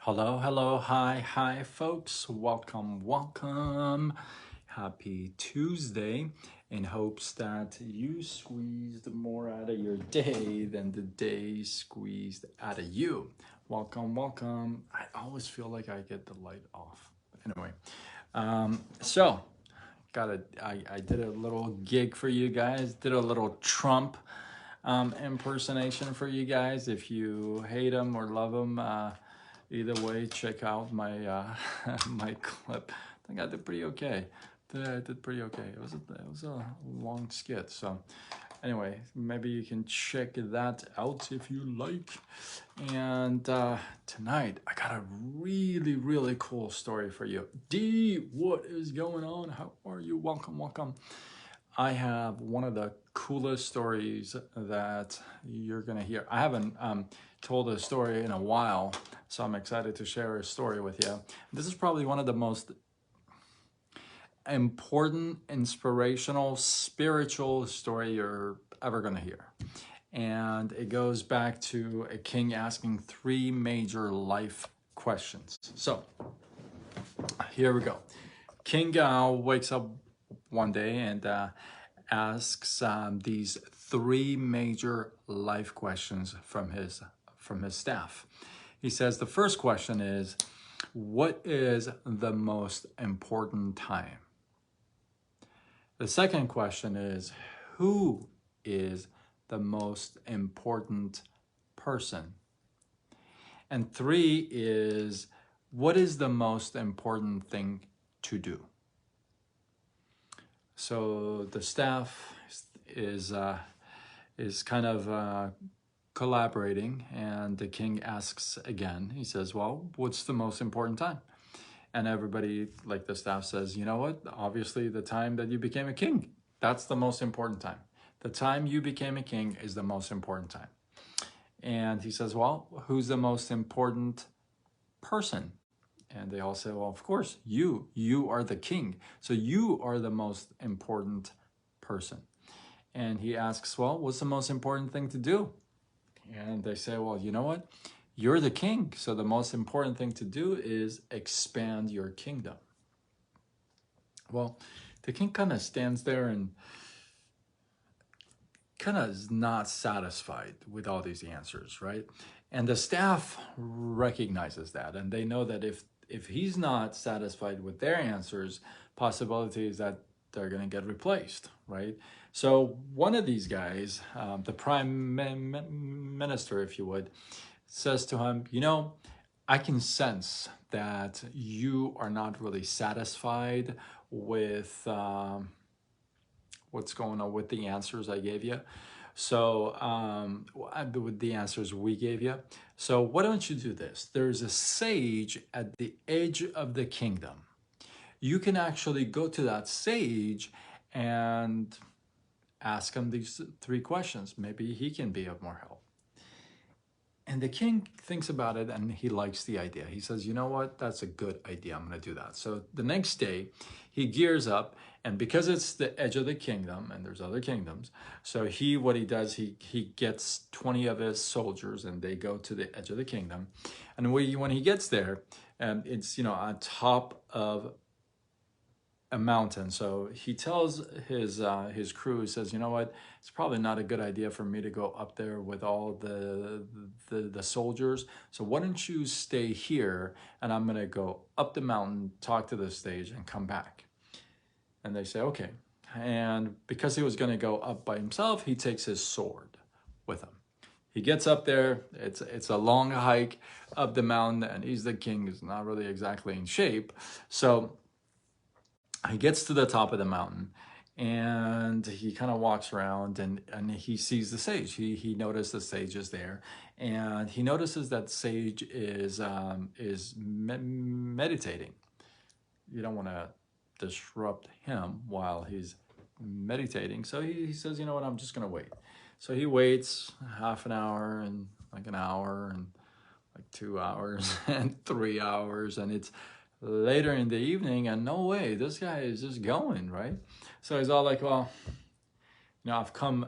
Hello, hello, hi, folks. Welcome. Happy Tuesday. In hopes that you squeezed more out of your day than the day squeezed out of you. Welcome. I always feel like I get the light off. Anyway, so I did a little gig for you guys, did a little Trump impersonation for you guys. If you hate him or love him, either way, check out my my clip. I think I did pretty okay. I did pretty okay. It was a long skit. So anyway, maybe you can check that out if you like. And tonight I got a really cool story for you. D, what is going on? How are you? Welcome. I have one of the coolest stories that you're gonna hear. I haven't told a story in a while, so I'm excited to share a story with you. This is probably one of the most important, inspirational, spiritual story you're ever gonna hear. And it goes back to a king asking three major life questions. So here we go. King wakes up one day and asks these three major life questions from his staff. He says the first question is, what is the most important time? The second question is, who is the most important person? And three is, what is the most important thing to do? So the staff is kind of collaborating, and the king asks again. He says, well, what's the most important time? And everybody, like the staff, says, you know what? Obviously, the time that you became a king. That's the most important time. The time you became a king is the most important time. And he says, well, who's the most important person? And they all say, well, of course, you are the king. So you are the most important person. And he asks, well, what's the most important thing to do? And they say, well, you know what? You're the king. So the most important thing to do is expand your kingdom. Well, the king kind of stands there and kind of is not satisfied with all these answers, right? And the staff recognizes that, and they know that if he's not satisfied with their answers, possibility is that they're going to get replaced, right? So one of these guys, the prime minister, if you would, says to him, you know, I can sense that you are not really satisfied with what's going on with the answers I gave you. So with the answers we gave you. So why don't you do this? There's a sage at the edge of the kingdom. You can actually go to that sage and ask him these three questions. Maybe he can be of more help. And the king thinks about it and he likes the idea. He says, you know what? That's a good idea. I'm going to do that. So the next day he gears up, and because it's the edge of the kingdom and there's other kingdoms, so what he does, he gets 20 of his soldiers and they go to the edge of the kingdom. And when he gets there, it's, on top of a mountain. So he tells his crew, he says, you know what, it's probably not a good idea for me to go up there with all the soldiers. So why don't you stay here, and I'm going to go up the mountain, talk to the stage, and come back. And they say, okay. And because he was going to go up by himself, he takes his sword with him. He gets up there. It's a long hike up the mountain, and he's the king. He's not really exactly in shape. So he gets to the top of the mountain, and he kind of walks around, and he sees the sage. He noticed the sage is there, and he notices that sage is meditating. You don't want to disrupt him while he's meditating. So he says, you know what, I'm just going to wait. So he waits half an hour, and like an hour, and like 2 hours, and 3 hours, and it's later in the evening, and no way, this guy is just going, right? So he's all like, well, I've come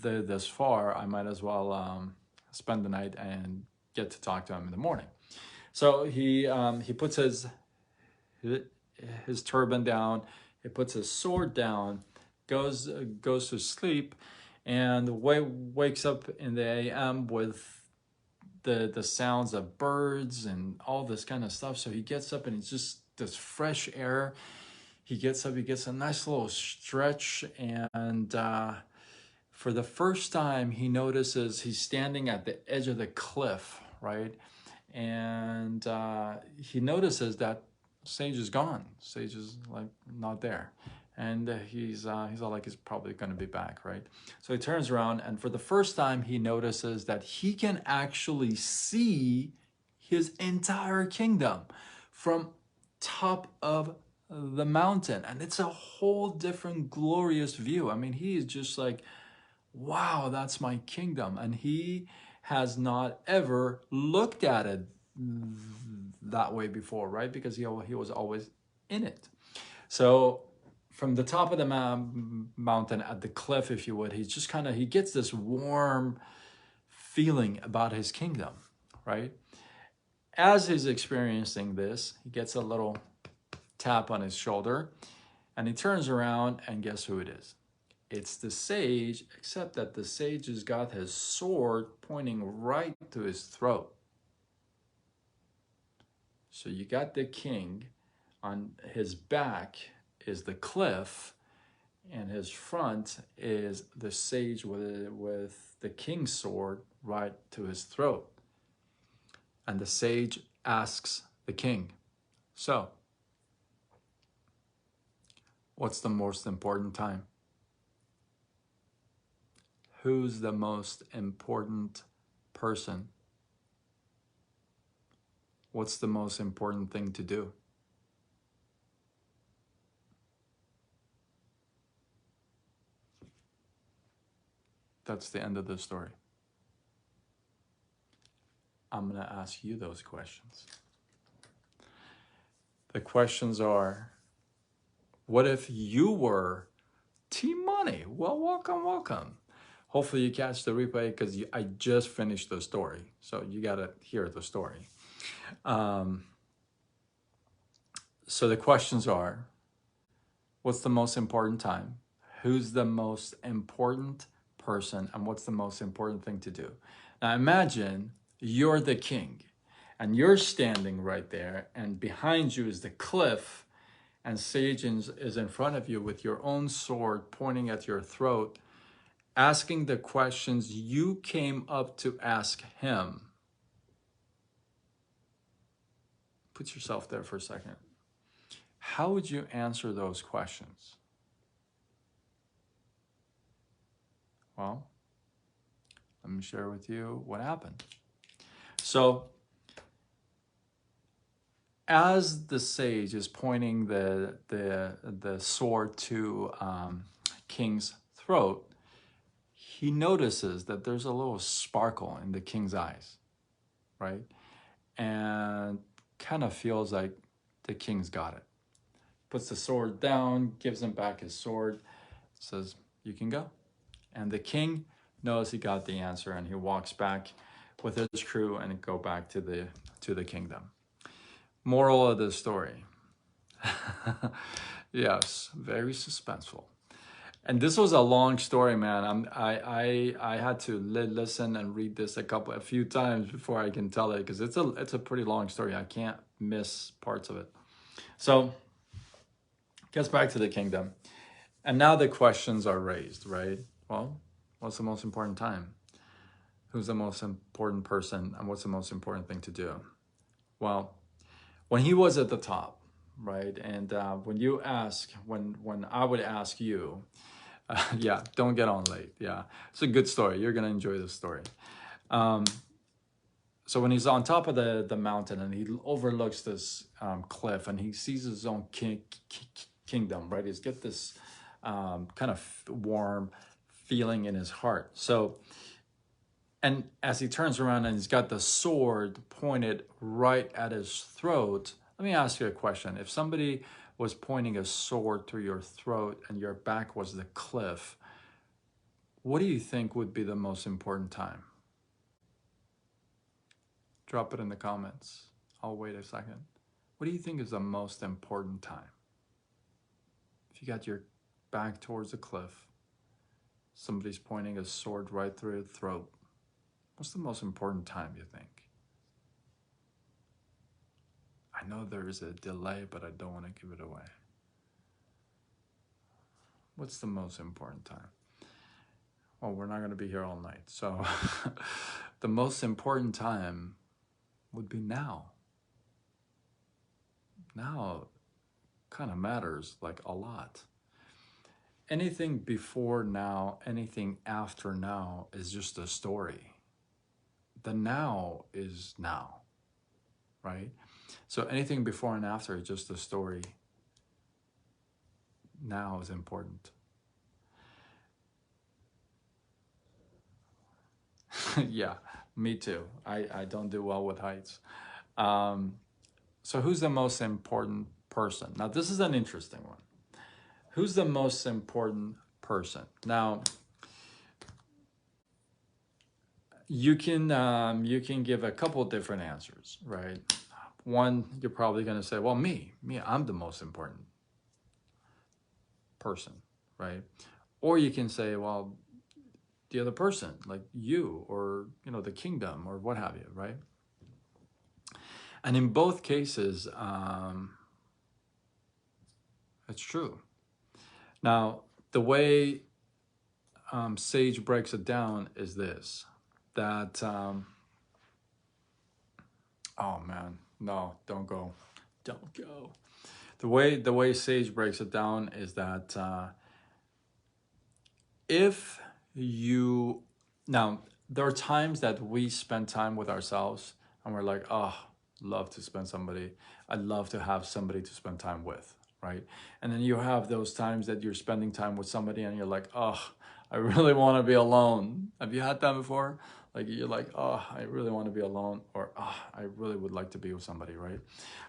this far, I might as well spend the night and get to talk to him in the morning. So he puts his turban down, he puts his sword down, goes to sleep, and wakes up in the AM with the sounds of birds and all this kind of stuff. So he gets up and it's just this fresh air. He gets up, he gets a nice little stretch, and for the first time, he notices he's standing at the edge of the cliff, right? And he notices that Sage is gone. Sage is like not there, and he's all like he's probably going to be back, right? So he turns around, and for the first time, he notices that he can actually see his entire kingdom from top of the mountain, and it's a whole different glorious view. I mean, he is just like, wow, that's my kingdom. And he has not ever looked at it that way before, right? Because he was always in it. So from the top of the mountain at the cliff, if you would, he's just kind of, he gets this warm feeling about his kingdom, right? As he's experiencing this, he gets a little tap on his shoulder and he turns around and guess who it is? It's the sage, except that the sage has got his sword pointing right to his throat. So you got the king, on his back is the cliff, and his front is the sage with the king's sword right to his throat. And the sage asks the king, so, what's the most important time? Who's the most important person? What's the most important thing to do? That's the end of the story. I'm going to ask you those questions. The questions are, what if you were Team Money? Well, welcome. Hopefully you catch the replay because I just finished the story. So you got to hear the story. So the questions are, what's the most important time? Who's the most important person? And what's the most important thing to do? Now imagine you're the king and you're standing right there and behind you is the cliff and Sage is in front of you with your own sword pointing at your throat, asking the questions you came up to ask him. Put yourself there for a second. How would you answer those questions? Well, let me share with you what happened. So, as the sage is pointing the sword to King's throat, he notices that there's a little sparkle in the king's eyes, right? And kind of feels like the king's got it. Puts the sword down, gives him back his sword, says, you can go. And the king knows he got the answer and he walks back with his crew and go back to the kingdom. Moral of the story. Yes, very suspenseful. And this was a long story, man. I had to listen and read this a few times before I can tell it because it's a pretty long story. I can't miss parts of it. So, gets back to the kingdom, and now the questions are raised, right? Well, what's the most important time? Who's the most important person, and what's the most important thing to do? Well, when he was at the top, right? And when I would ask you. Yeah, don't get on late. Yeah, it's a good story. You're going to enjoy this story. So when he's on top of the mountain and he overlooks this cliff and he sees his own kingdom, right? He's got this kind of warm feeling in his heart. So, and as he turns around and he's got the sword pointed right at his throat, let me ask you a question. If somebody was pointing a sword to your throat and your back was the cliff, what do you think would be the most important time? Drop it in the comments. oh, wait a second. What do you think is the most important time? If you got your back towards the cliff, somebody's pointing a sword right through your throat, what's the most important time, you think? I know there is a delay, but I don't want to give it away. What's the most important time? Well, we're not going to be here all night. So the most important time would be now. Now kind of matters like a lot. Anything before now, anything after now is just a story. The now is now, right? So anything before and after is just a story. Now is important. Yeah, me too. I don't do well with heights. So who's the most important person? Now, this is an interesting one. Who's the most important person? Now, you can give a couple different answers, right? One, you're probably going to say, well, me, I'm the most important person, right? Or you can say, well, the other person, like you, or, you know, the kingdom, or what have you, right? And in both cases, it's true. Now, the way Sage breaks it down is this, that, oh man, no, don't go. Don't go. The way Sage breaks it down is that if you, now, there are times that we spend time with ourselves and we're like, oh, love to spend somebody, I'd love to have somebody to spend time with, right? And then you have those times that you're spending time with somebody and you're like, oh, I really want to be alone. Have you had that before? Like, you're like, oh, I really want to be alone, or oh, I really would like to be with somebody, right?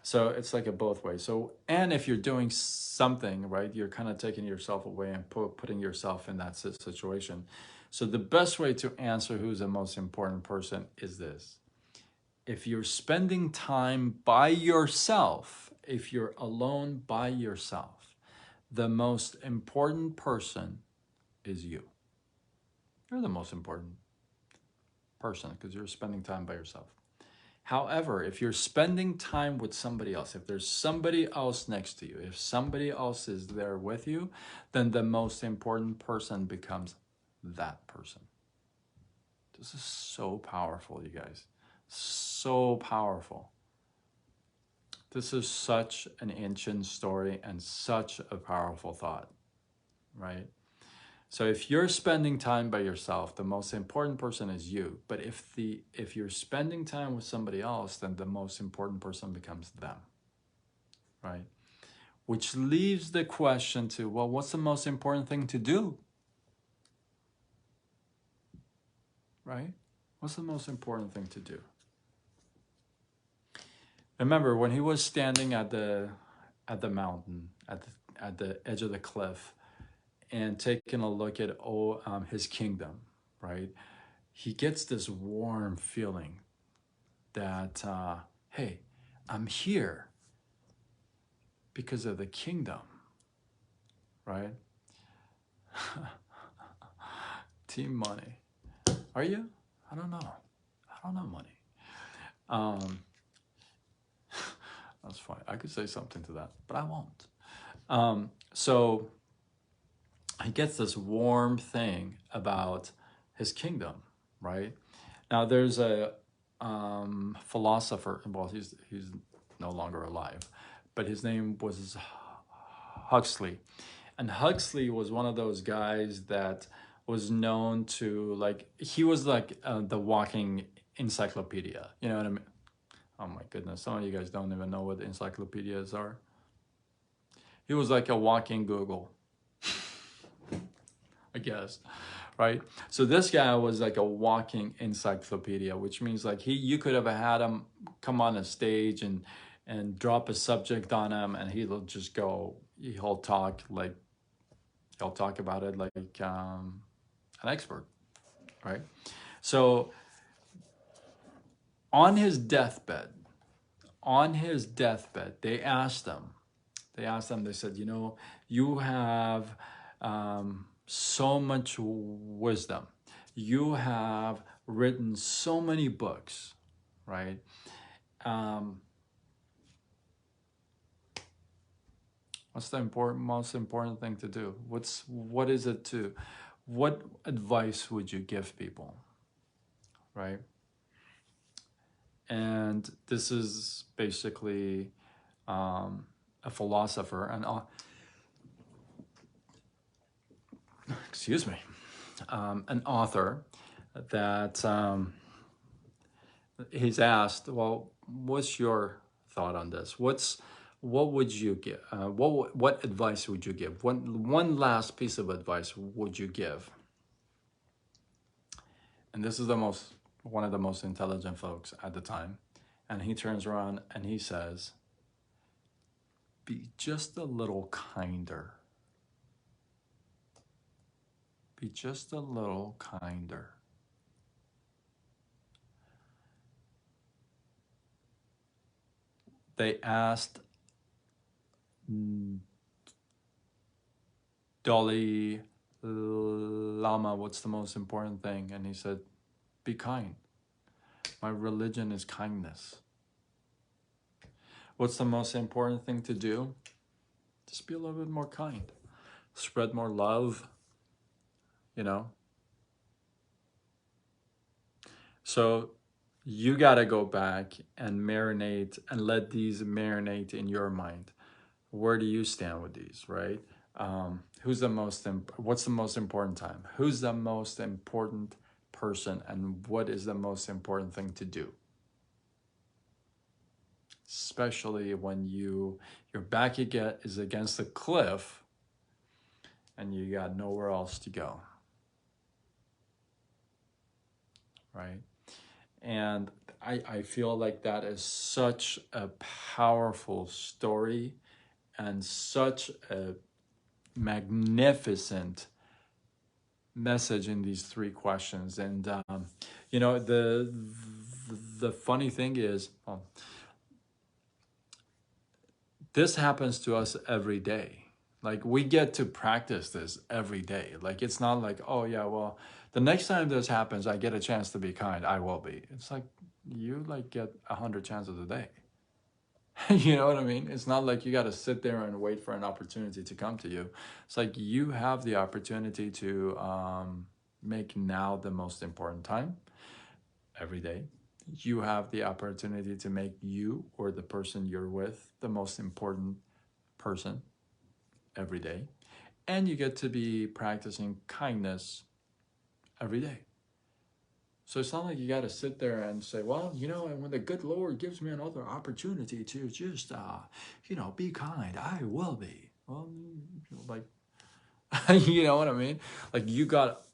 So it's like a both ways. So, and if you're doing something, right, you're kind of taking yourself away and putting yourself in that situation. So the best way to answer who's the most important person is this. If you're spending time by yourself, if you're alone by yourself, the most important person is you. You're the most important person because you're spending time by yourself. However, if you're spending time with somebody else, if there's somebody else next to you, if somebody else is there with you, then the most important person becomes that person. This is so powerful, you guys. So powerful. This is such an ancient story and such a powerful thought, right? So if you're spending time by yourself, the most important person is you. But if you're spending time with somebody else, then the most important person becomes them, right? Which leaves the question to, well, what's the most important thing to do? Right? What's the most important thing to do? Remember, when he was standing at the mountain, at the edge of the cliff, and taking a look at his kingdom, right? He gets this warm feeling that, hey, I'm here because of the kingdom, right? Team money. Are you? I don't know. I don't know money. That's fine. I could say something to that, but I won't. So he gets this warm thing about his kingdom, right? Now there's a philosopher, well, he's no longer alive, but his name was Huxley. And Huxley was one of those guys that was known to, like, he was like the walking encyclopedia, you know what I mean? Oh my goodness, some of you guys don't even know what encyclopedias are. He was like a walking Google, I guess, right? So this guy was like a walking encyclopedia, which means like you could have had him come on a stage and drop a subject on him, and he'll just go, he'll talk about it like an expert, right? So on his deathbed, on his deathbed, they said, you have so much wisdom. You have written so many books, right? What's the most important thing to do? What is it to, what advice would you give people, right? And this is basically a philosopher, excuse me, an author that he's asked, well, what's your thought on this? What would you give? What advice would you give? One last piece of advice would you give? And this is one of the most intelligent folks at the time. And he turns around and he says, be just a little kinder. Be just a little kinder. They asked Dalai Lama, what's the most important thing? And he said, be kind. My religion is kindness. What's the most important thing to do? Just be a little bit more kind. Spread more love, So you got to go back and marinate and let these marinate in your mind. Where do you stand with these, right? What's the most important time? Who's the most important person, and what is the most important thing to do? Especially when your back is against the cliff and you got nowhere else to go, right? And I feel like that is such a powerful story and such a magnificent message in these three questions. And the funny thing is, this happens to us every day. Like, we get to practice this every day. Like, it's not like, oh yeah, well, the next time this happens, I get a chance to be kind, I will be. It's like, you get 100 chances a day. You know what I mean? It's not like you got to sit there and wait for an opportunity to come to you. It's like you have the opportunity to make now the most important time every day. You have the opportunity to make you or the person you're with the most important person every day. And you get to be practicing kindness every day. So it's not like you got to sit there and say, well, and when the good Lord gives me another opportunity to just, be kind, I will be. Well, like, you know what I mean? Like, you got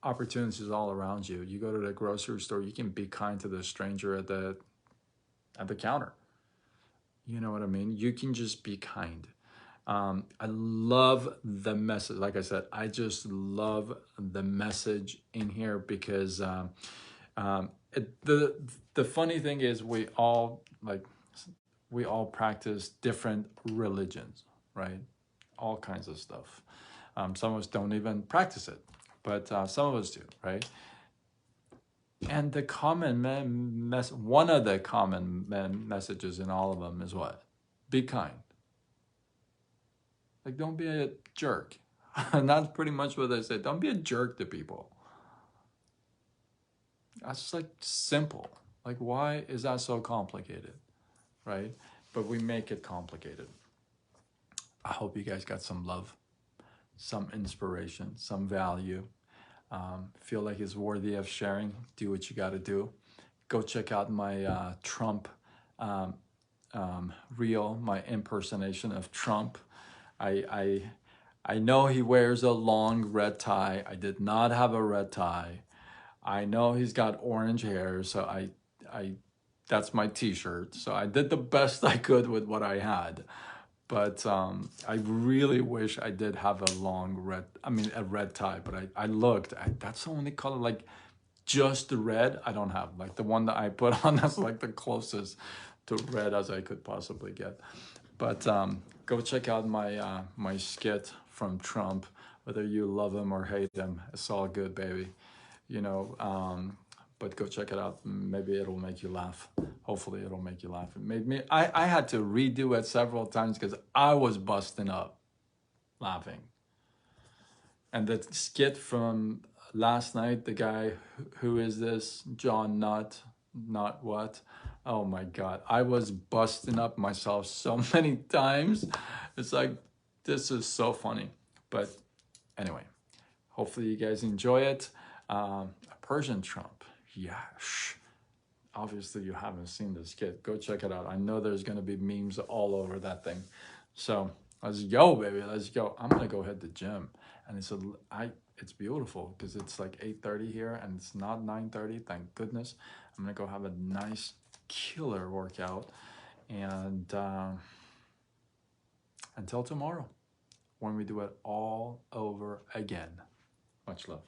opportunities all around you. You go to the grocery store, you can be kind to the stranger at the counter. You know what I mean? You can just be kind. I love the message. Like I said, I just love the message in here because the funny thing is we all practice different religions, right? All kinds of stuff. Some of us don't even practice it, but some of us do, right? And the common one of the common messages in all of them is what? Be kind. Like, don't be a jerk. And that's pretty much what they say. Don't be a jerk to people. That's like simple. Like, why is that so complicated, right? But we make it complicated. I hope you guys got some love, some inspiration, some value. Feel like it's worthy of sharing. Do what you got to do. Go check out my Trump reel, my impersonation of Trump. I know he wears a long red tie. I did not have a red tie. I know he's got orange hair, so I that's my t-shirt. So I did the best I could with what I had. But I really wish I did have a red tie, but I looked, that's the only color, like just the red I don't have. Like the one that I put on, that's like the closest to red as I could possibly get. But go check out my my skit from Trump. Whether you love him or hate him, it's all good, baby. You know, but go check it out. Maybe it'll make you laugh. Hopefully, it'll make you laugh. It made me. I had to redo it several times because I was busting up laughing. And the skit from last night, the guy, who is this? John Not what? Oh my God. I was busting up myself so many times. It's like, this is so funny. But anyway, hopefully you guys enjoy it. Persian Trump. Yeah. Shh. Obviously, you haven't seen this skit. Go check it out. I know there's going to be memes all over that thing. So let's go, baby. Let's go. I'm going to go hit the gym. And it's beautiful because it's like 8:30 here and it's not 9:30. Thank goodness. I'm going to go have a nice killer workout. And until tomorrow, when we do it all over again. Much love.